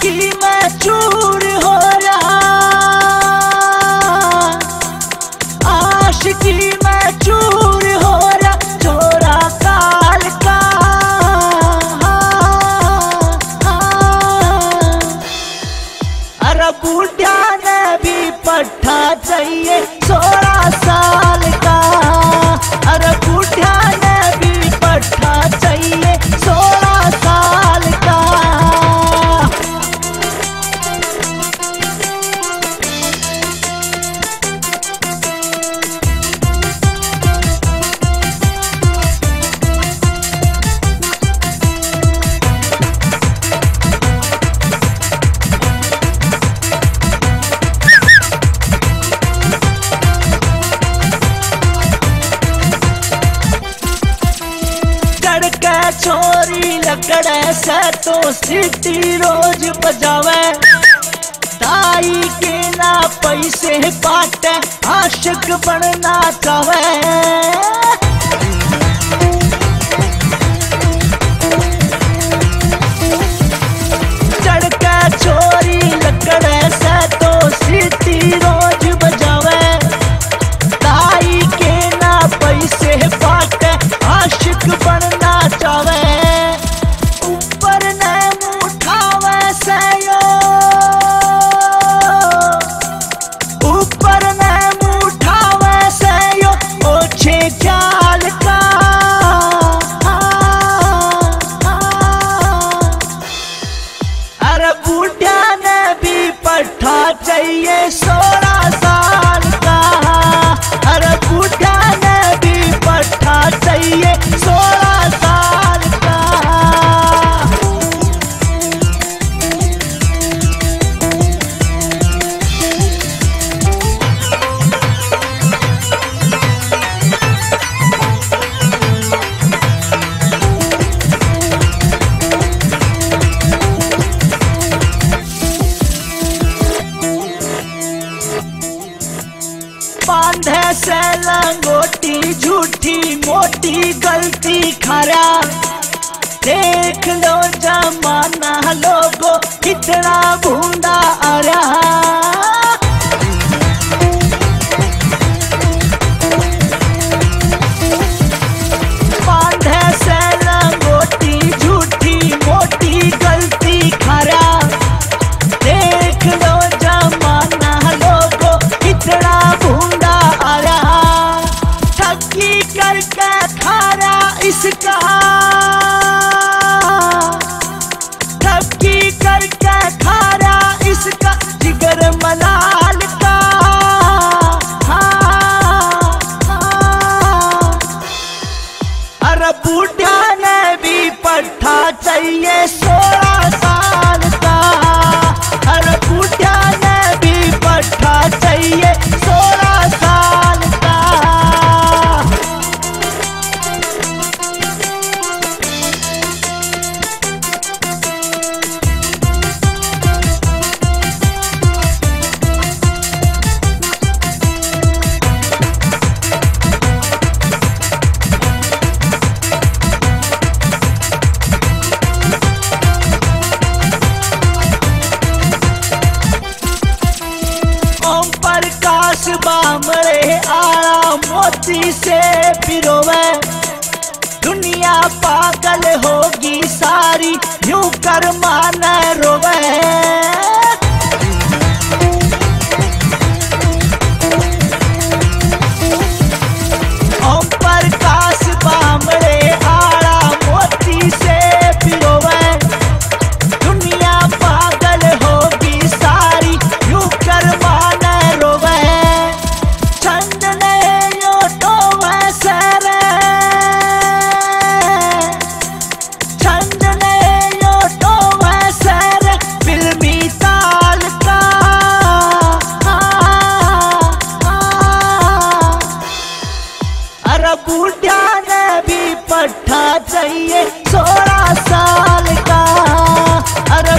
आशिकी में चूर हो रहा, आशिकी में चूर हो रहा छोरा काल का। अरे बूढ़ा ने भी पट्टा चाहिए 16 साल का। अरे बूढ़ा ने भी पट्टा चाहिए 16 साल का। छोरी लकड़े से तो सीटी रोज बजावे, ताई के ना पैसे बाटे आशिक बनना चाहे। चढ़ के छोरी लकड़े से तो सीटी रोज बजावे, ताई के ना पैसे बाटे आशिक बनना चाहे। ऊपर ने उठावे से यो, ऊपर ने उठावे से यो ओछे चाल का। अरे बूढ़ा ने भी पट्टा चाहिए 16 साल का। अरे बूढ़ा ने भी पट्टा चाहिए 16 साल का। बांधे से लंगोटी झूठी मोटी गलती खरा, देख लो जमाना लोगो कितना भूंडा आ रहा। बांधे से लंगोटी झूठी मोटी गलती खरा, देख लो जमाना लोगो कितना भूंडा आ रहा। ठगी करके खारा इसका, ठगी करके खारा इसका जिगर मलाल का। अरे बूढ़ा ने भी पट्टा चाहिए 16 साल का। अरे बूढ़ा ने भी पट्टा चाहिए 16 साल का। प्रकाश बामड़े आला मोती से पिरोवे, दुनिया पागल होगी सारी यूं कर मान रोवे। ओम प्रकाश बामड़े आला मोती से पिरोवे, दुनिया पागल होगी सारी यूं कर मान रोवे। छंद ने यो तो वैसे रे, छंद ने यो तो वैसे रे फिल्मी ताल का। अरे बूढ़ा ने भी पट्टा चाहिए 16 साल का। अरे